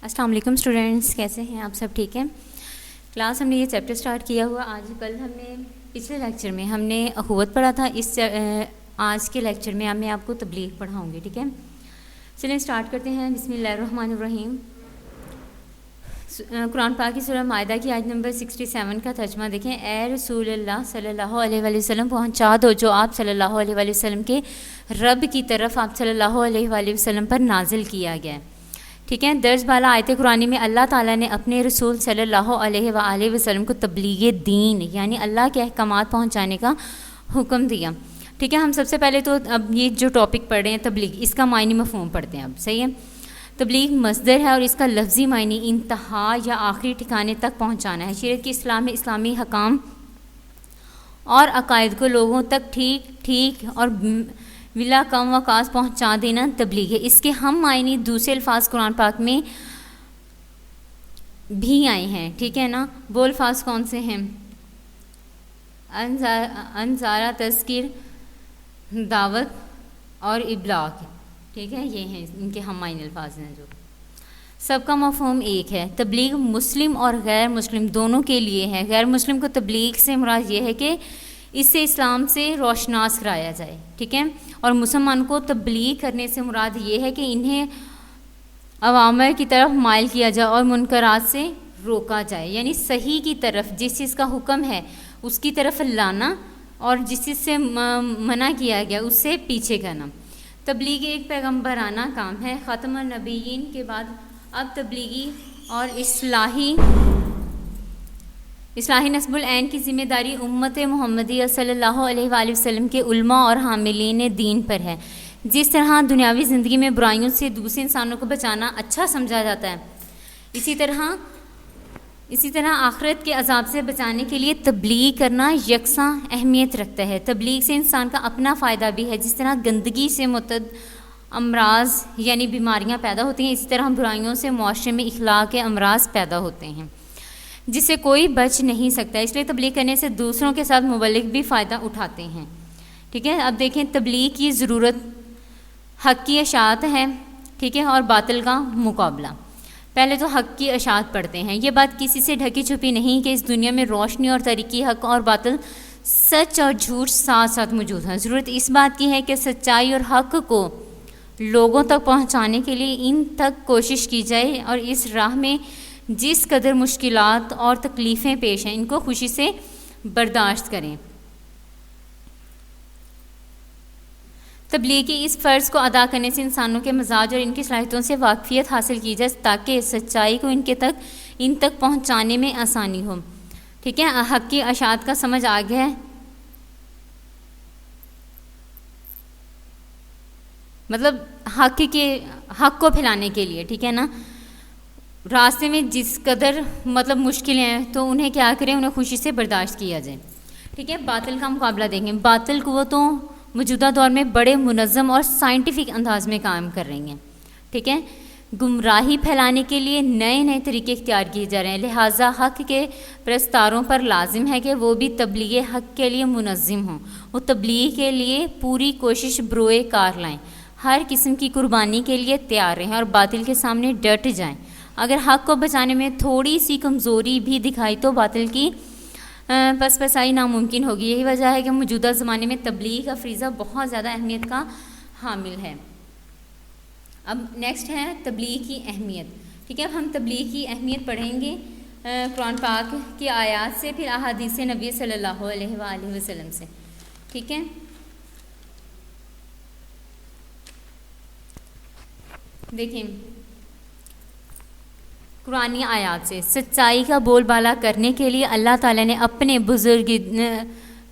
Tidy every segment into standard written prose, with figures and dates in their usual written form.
السلام علیکم اسٹوڈنٹس، کیسے ہیں آپ سب؟ ٹھیک ہے؟ کلاس ہم نے یہ چیپٹر سٹارٹ کیا ہوا کل ہم نے پچھلے لیکچر میں ہم نے اخوت پڑھا تھا. آج کے لیکچر میں میں آپ کو تبلیغ پڑھاؤں گی. ٹھیک ہے، چلیں سٹارٹ کرتے ہیں. بسم اللہ الرحمن الرحیم. قرآن پاک کی سورہ مائدہ کی آیت نمبر 67 کا ترجمہ دیکھیں. اے رسول اللہ صلی اللہ علیہ وآلہ وسلم، پہنچا دو جو آپ صلی اللہ علیہ وآلہ وسلم کے رب کی طرف آپ صلی اللہ علیہ وآلہ وسلم پر نازل کیا گیا ہے. ٹھیک ہے، درج بالا آیت قرآنی میں اللہ تعالیٰ نے اپنے رسول صلی اللہ علیہ وآلہ وسلم کو تبلیغ دین یعنی اللہ کے احکامات پہنچانے کا حکم دیا. ٹھیک ہے، ہم سب سے پہلے تو اب یہ جو ٹاپک پڑھ رہے ہیں تبلیغ، اس کا معنی مفہوم پڑھتے ہیں. اب صحیح ہے، تبلیغ مصدر ہے اور اس کا لفظی معنی انتہا یا آخری ٹھکانے تک پہنچانا ہے. شریعت کی اصلاح میں اسلامی حکام اور عقائد کو لوگوں تک ٹھیک اور بلا کم و کاس پہنچا دینا تبلیغ ہے. اس کے ہم معنی دوسرے الفاظ قرآن پاک میں بھی آئے ہیں. ٹھیک ہے نا، وہ الفاظ کون سے ہیں؟ انذارہ، تذکیر، دعوت اور ابلاغ. ٹھیک ہے، یہ ہیں ان کے ہم معنی الفاظ ہیں جو سب کا مفہوم ایک ہے. تبلیغ مسلم اور غیر مسلم دونوں کے لیے ہے. غیر مسلم کو تبلیغ سے مراد یہ ہے کہ اس سے اسلام سے روشناس کرایا جائے. ٹھیک ہے، اور مسلمان کو تبلیغ کرنے سے مراد یہ ہے کہ انہیں اوامر کی طرف مائل کیا جائے اور منکرات سے روکا جائے، یعنی صحیح کی طرف جس چیز کا حکم ہے اس کی طرف لانا اور جس چیز سے منع کیا گیا اس سے پیچھے کرنا. تبلیغ ایک پیغمبرانہ کام ہے. خاتم النبیین کے بعد اب تبلیغی اور اصلاحی نصب العین کی ذمہ داری امت محمدیہ صلی اللہ علیہ وآلہ وسلم کے علماء اور حاملین دین پر ہے. جس طرح دنیاوی زندگی میں برائیوں سے دوسرے انسانوں کو بچانا اچھا سمجھا جاتا ہے، اسی طرح آخرت کے عذاب سے بچانے کے لیے تبلیغ کرنا یکساں اہمیت رکھتا ہے. تبلیغ سے انسان کا اپنا فائدہ بھی ہے. جس طرح گندگی سے متعدد امراض یعنی بیماریاں پیدا ہوتی ہیں، اسی طرح برائیوں سے معاشرے میں اخلاق کے امراض پیدا ہوتے ہیں جس سے کوئی بچ نہیں سکتا. اس لیے تبلیغ کرنے سے دوسروں کے ساتھ مبلغ بھی فائدہ اٹھاتے ہیں. ٹھیک ہے، اب دیکھیں تبلیغ کی ضرورت حق کی اشاعت ہے. ٹھیک ہے، اور باطل کا مقابلہ. پہلے تو حق کی اشاعت پڑھتے ہیں. یہ بات کسی سے ڈھکی چھپی نہیں کہ اس دنیا میں روشنی اور تاریکی، حق اور باطل، سچ اور جھوٹ ساتھ ساتھ موجود ہیں. ضرورت اس بات کی ہے کہ سچائی اور حق کو لوگوں تک پہنچانے کے لیے ان تک کوشش کی جائے اور اس راہ میں جس قدر مشکلات اور تکلیفیں پیش ہیں ان کو خوشی سے برداشت کریں. تبلیغ کی اس فرض کو ادا کرنے سے انسانوں کے مزاج اور ان کی صلاحیتوں سے واقفیت حاصل کی جائے تاکہ سچائی کو ان تک پہنچانے میں آسانی ہو. ٹھیک ہے، حق کی اشاعت کا سمجھ آ گیا ہے؟ مطلب حق کو پھیلانے کے لیے. ٹھیک ہے نا، راستے میں جس قدر مشکلیں ہیں تو انہیں کیا کریں، انہیں خوشی سے برداشت کیا جائے. ٹھیک ہے، باطل کا مقابلہ دیکھیں. باطل قوتوں موجودہ دور میں بڑے منظم اور سائنٹیفک انداز میں کام کر رہی ہیں. ٹھیک ہے، گمراہی پھیلانے کے لیے نئے طریقے اختیار کیے جا رہے ہیں. لہٰذا حق کے پرستاروں پر لازم ہے کہ وہ بھی تبلیغ حق کے لیے منظم ہوں. وہ تبلیغ کے لیے پوری کوشش بروئے کار لائیں، ہر قسم کی قربانی کے لیے تیار رہیں اور باطل کے سامنے ڈٹ جائیں. اگر حق کو بچانے میں تھوڑی سی کمزوری بھی دکھائی تو باطل کی پسپائی ناممکن ہوگی. یہی وجہ ہے کہ موجودہ زمانے میں تبلیغ کا فریضہ بہت زیادہ اہمیت کا حامل ہے. اب نیکسٹ ہے تبلیغ کی اہمیت. ٹھیک ہے، اب ہم تبلیغ کی اہمیت پڑھیں گے قرآن پاک کی آیات سے، پھر احادیث نبی صلی اللہ علیہ وآلہ وسلم سے. ٹھیک ہے، دیکھیں قرآنی آیات سے سچائی کا بول بالا کرنے کے لیے اللہ تعالیٰ نے اپنے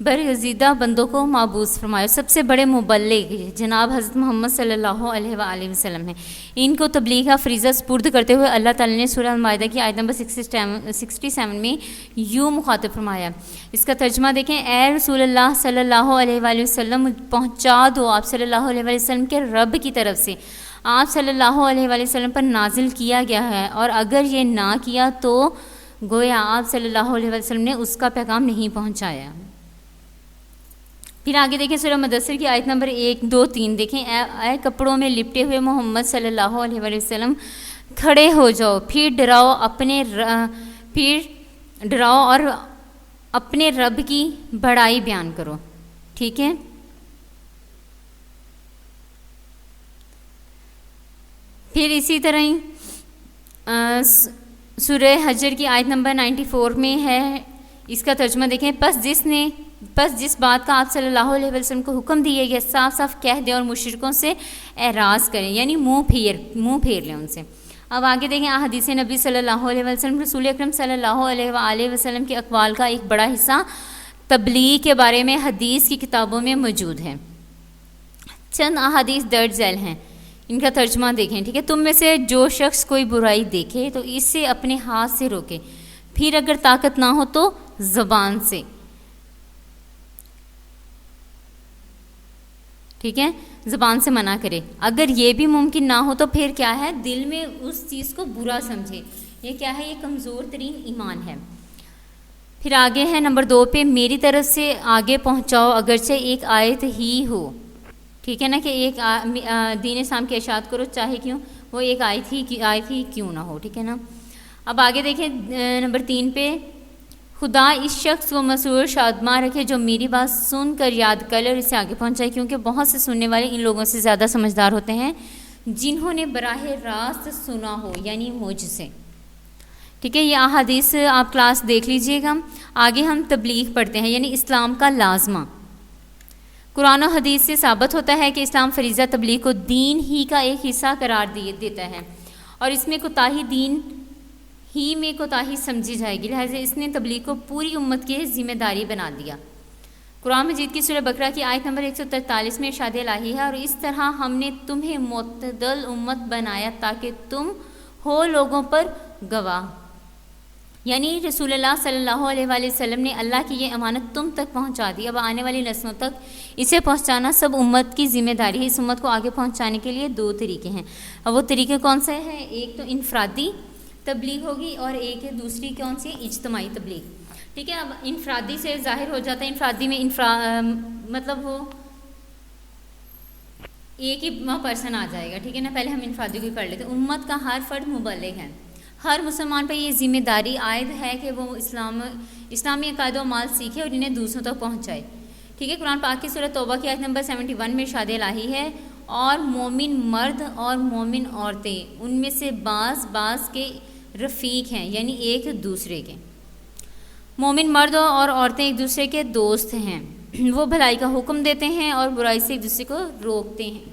برگزیدہ بندوں کو مبعوث فرمایا. سب سے بڑے مبلغ جناب حضرت محمد صلی اللہ علیہ وآلہ وسلم ہیں. ان کو تبلیغ کا فریضہ سپرد کرتے ہوئے اللہ تعالیٰ نے سورہ المائدہ کی آیت نمبر 67 میں یوں مخاطب فرمایا. اس کا ترجمہ دیکھیں. اے رسول اللہ صلی اللہ علیہ وآلہ وسلم، پہنچا دو آپ صلی اللہ علیہ وآلہ وسلم کے رب کی طرف سے آپ صلی اللہ علیہ وآلہ وسلم پر نازل کیا گیا ہے، اور اگر یہ نہ کیا تو گویا آپ صلی اللہ علیہ وآلہ وسلم نے اس کا پیغام نہیں پہنچایا. پھر آگے دیکھیں سورہ مدثر کی آیت نمبر 1، 2، 3 دیکھیں. اے کپڑوں میں لپٹے ہوئے محمد صلی اللہ علیہ وآلہ وسلم، کھڑے ہو جاؤ، پھر ڈراؤ اور اپنے رب کی بڑائی بیان کرو. ٹھیک ہے. پھر اسی طرح ہی سورہ حجر کی آیت نمبر 94 میں ہے، اس کا ترجمہ دیکھیں. پس جس بات کا آپ صلی اللہ علیہ وسلم کو حکم دیا گیا صاف صاف کہہ دیں اور مشرکوں سے اعراض کریں، یعنی منہ پھیر لیں ان سے. اب آگے دیکھیں احادیث نبی صلی اللہ علیہ وسلم. رسول اکرم صلی اللہ علیہ وآلہ وسلم کے اقوال کا ایک بڑا حصہ تبلیغ کے بارے میں حدیث کی کتابوں میں موجود ہے. چند احادیث درج ذیل ہیں، ان کا ترجمہ دیکھیں. ٹھیک ہے. تم میں سے جو شخص کوئی برائی دیکھے تو اس سے اپنے ہاتھ سے روکے، پھر اگر طاقت نہ ہو تو زبان سے. ٹھیک ہے. زبان سے منع کرے. اگر یہ بھی ممکن نہ ہو تو پھر کیا ہے، دل میں اس چیز کو برا سمجھے. یہ کیا ہے، یہ کمزور ترین ایمان ہے. پھر آگے ہے نمبر 2 پہ، میری طرف سے آگے پہنچاؤ اگرچہ ایک آیت ہی ہو. ٹھیک ہے نا، کہ ایک دین اسلام کی اشاعت کرو چاہے کیوں وہ ایک آیت ہی کیوں نہ ہو. ٹھیک ہے نا. اب آگے دیکھیں نمبر 3 پہ، خدا اس شخص کو مسرور شادماں رکھے جو میری بات سن کر یاد کر لے اور اسے آگے پہنچائے، کیونکہ بہت سے سننے والے ان لوگوں سے زیادہ سمجھدار ہوتے ہیں جنہوں نے براہ راست سنا ہو، یعنی مجھ سے. ٹھیک ہے. یہ احادیث آپ کلاس دیکھ لیجئے گا. آگے ہم تبلیغ پڑھتے ہیں، یعنی اسلام کا لازمہ. قرآن و حدیث سے ثابت ہوتا ہے کہ اسلام فریضہ تبلیغ کو دین ہی کا ایک حصہ قرار دیتا ہے اور اس میں کوتاہی سمجھی جائے گی، لہٰذا اس نے تبلیغ کو پوری امت کی ذمہ داری بنا دیا. قرآن مجید کی سورہ بقرہ کی آیت نمبر 143 میں ارشاد الہی ہے، اور اس طرح ہم نے تمہیں معتدل امت بنایا تاکہ تم ہو لوگوں پر گواہ. یعنی رسول اللہ صلی اللہ علیہ وآلہ وسلم نے اللہ کی یہ امانت تم تک پہنچا دی. اب آنے والی نسلوں تک اسے پہنچانا سب امت کی ذمہ داری ہے. اس امت کو آگے پہنچانے کے لیے 2 طریقے ہیں. اب وہ طریقے کون سے ہیں؟ ایک تو انفرادی تبلیغ ہوگی اور ایک ہے دوسری کون سی، اجتماعی تبلیغ. ٹھیک ہے. اب انفرادی سے ظاہر ہو جاتا ہے، انفرادی میں مطلب وہ ایک ہی پرسن آ جائے گا. ٹھیک ہے نا. پہلے ہم انفرادی کو کر لیتے ہیں. امت کا ہر فرد مبلغ ہے، ہر مسلمان پہ یہ ذمہ داری عائد ہے کہ وہ اسلامی عقائد و اعمال سیکھے اور انہیں دوسروں تک پہنچائے. ٹھیک ہے. قرآن پاک کی سورہ توبہ کی آیت نمبر 71 میں ارشاد الہی ہے، اور مومن مرد اور مومن عورتیں ان میں سے بعض کے رفیق ہیں، یعنی ایک دوسرے کے. مومن مرد اور عورتیں ایک دوسرے کے دوست ہیں، وہ بھلائی کا حکم دیتے ہیں اور برائی سے ایک دوسرے کو روکتے ہیں.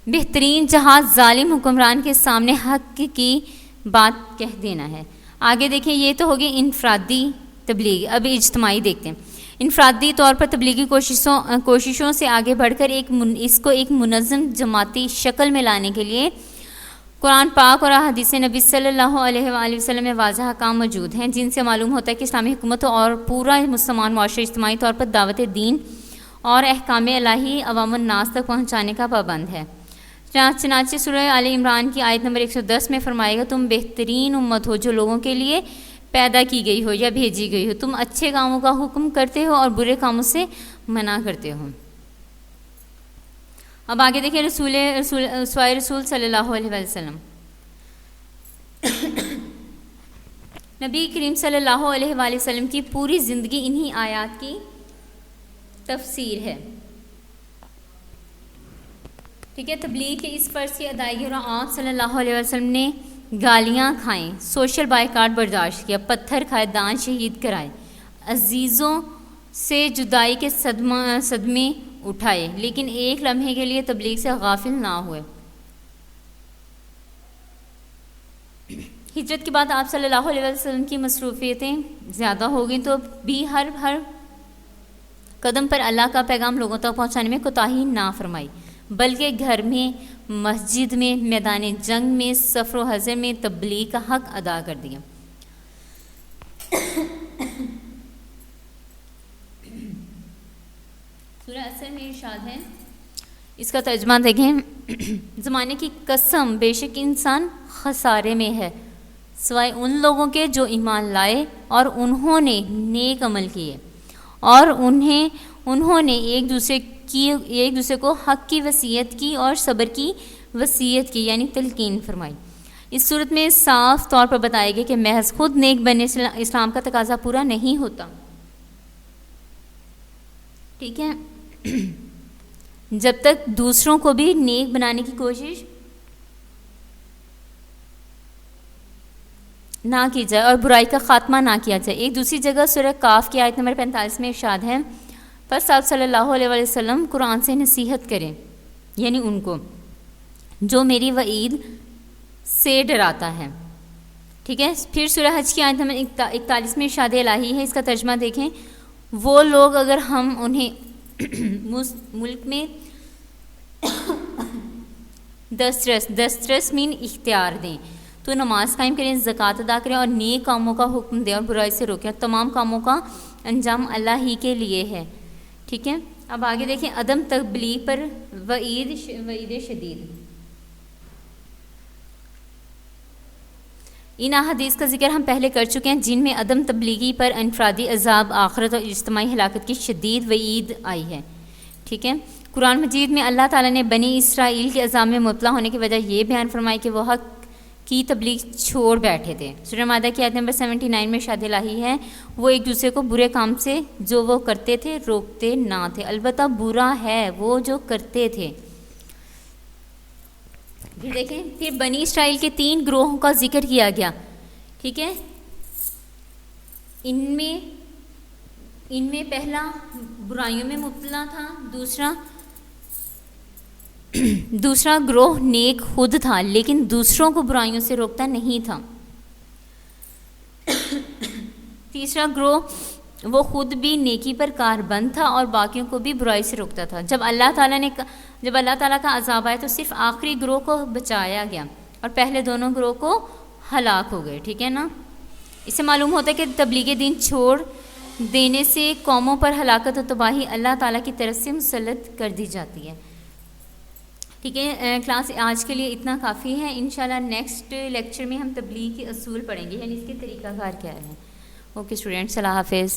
بہترین جہاز ظالم حکمران کے سامنے حق کی بات کہہ دینا ہے. آگے دیکھیں، یہ تو ہوگی انفرادی تبلیغ. اب اجتماعی دیکھتے ہیں. انفرادی طور پر تبلیغی کوششوں سے آگے بڑھ کر اس کو ایک منظم جماعتی شکل میں لانے کے لیے قرآن پاک اور احادیث نبی صلی اللہ علیہ وآلہ وسلم میں واضح احکام موجود ہیں، جن سے معلوم ہوتا ہے کہ اسلامی حکومت اور پورا مسلمان معاشرہ اجتماعی طور پر دعوت دین اور احکام الہی عوام الناس تک پہنچانے کا پابند ہے. چنانچہ سورہ آل عمران کی آیت نمبر 110 میں فرمائے گا، تم بہترین امت ہو جو لوگوں کے لیے پیدا کی گئی ہو یا بھیجی گئی ہو. تم اچھے کاموں کا حکم کرتے ہو اور برے کاموں سے منع کرتے ہو. اب آگے دیکھیں رسول صلی اللہ علیہ وسلم. نبی کریم صلی اللہ علیہ وآلہ وسلم کی پوری زندگی انہی آیات کی تفسیر ہے. ٹھیک ہے. تبلیغ کے اس فرض کی ادائیگی اور آپ صلی اللہ علیہ وسلم نے گالیاں کھائیں، سوشل بائیکاٹ برداشت کیا، پتھر کھائے، دان شہید کرائے، عزیزوں سے جدائی کے صدمے اٹھائے، لیکن ایک لمحے کے لیے تبلیغ سے غافل نہ ہوئے. ہجرت کے بعد آپ صلی اللہ علیہ وسلم کی مصروفیتیں زیادہ ہو گئیں تو بھی ہر قدم پر اللہ کا پیغام لوگوں تک پہنچانے میں کوتاہی نہ فرمائی، بلکہ گھر میں، مسجد میں، میدان جنگ میں، سفر و حضر میں تبلیغ کا حق ادا کر دیا. سورہ اثر میں ارشاد ہے، اس کا ترجمہ دیکھیں، زمانے کی قسم بے شک انسان خسارے میں ہے سوائے ان لوگوں کے جو ایمان لائے اور انہوں نے نیک عمل کیے اور انہوں نے ایک دوسرے کو حق کی وصیت کی اور صبر کی وصیت کی یعنی تلقین فرمائی۔ اس صورت میں صاف طور پر بتایا گیا کہ محض خود نیک بننے سے اسلام کا تقاضا پورا نہیں ہوتا، ٹھیک ہے، جب تک دوسروں کو بھی نیک بنانے کی کوشش نہ کی جائے اور برائی کا خاتمہ نہ کیا جائے۔ ایک دوسری جگہ سورہ کاف کی آیت نمبر 45 میں ارشاد ہے، پس آپ صلی اللہ علیہ وآلہ وسلم قرآن سے نصیحت کریں، یعنی ان کو جو میری وعید سے ڈراتا ہے، ٹھیک ہے۔ پھر سورہ حج کی آیت نمبر 41 میں ارشاد الہی ہے، اس کا ترجمہ دیکھیں، وہ لوگ اگر ہم انہیں ملک میں دسترس مین اختیار دیں تو نماز قائم کریں، زکوٰۃ ادا کریں اور نیک کاموں کا حکم دیں اور برائی سے روکیں، تمام کاموں کا انجام اللہ ہی کے لیے ہے، ٹھیک ہے۔ اب آگے دیکھیں عدم تبلیغ پر وعید شدید۔ ان احادیث کا ذکر ہم پہلے کر چکے ہیں جن میں عدم تبلیغی پر انفرادی عذاب، آخرت اور اجتماعی ہلاکت کی شدید وعید آئی ہے، ٹھیک ہے۔ قرآن مجید میں اللہ تعالیٰ نے بنی اسرائیل کے عذاب میں مبتلا ہونے کی وجہ یہ بیان فرمائی کہ وہ حق کی تبلیغ چھوڑ بیٹھے تھے۔ سورہ مائدہ کی آیت نمبر 79 میں ارشاد الہی ہے، وہ ایک دوسرے کو برے کام سے جو وہ کرتے تھے روکتے نہ تھے، البتہ برا ہے وہ جو کرتے تھے۔ پھر دیکھیں، پھر بنی اسرائیل کے 3 گروہوں کا ذکر کیا گیا، ٹھیک ہے۔ ان میں پہلا برائیوں میں مبتلا تھا، دوسرا گروہ نیک خود تھا لیکن دوسروں کو برائیوں سے روکتا نہیں تھا، تیسرا گروہ وہ خود بھی نیکی پر کاربند تھا اور باقیوں کو بھی برائی سے روکتا تھا۔ جب اللہ تعالیٰ کا عذاب آیا تو صرف آخری گروہ کو بچایا گیا اور پہلے دونوں گروہ کو ہلاک ہو گئے، ٹھیک ہے نا۔ اس سے معلوم ہوتا ہے کہ تبلیغ دین چھوڑ دینے سے قوموں پر ہلاکت و تباہی اللہ تعالیٰ کی طرف سے مسلط کر دی جاتی ہے، ٹھیک ہے۔ کلاس آج کے لیے اتنا کافی ہے، انشاءاللہ نیکسٹ لیکچر میں ہم تبلیغ کے اصول پڑھیں گے، یعنی اس کے طریقہ کار کیا ہے۔ اوکے اسٹوڈینٹس، اللہ حافظ۔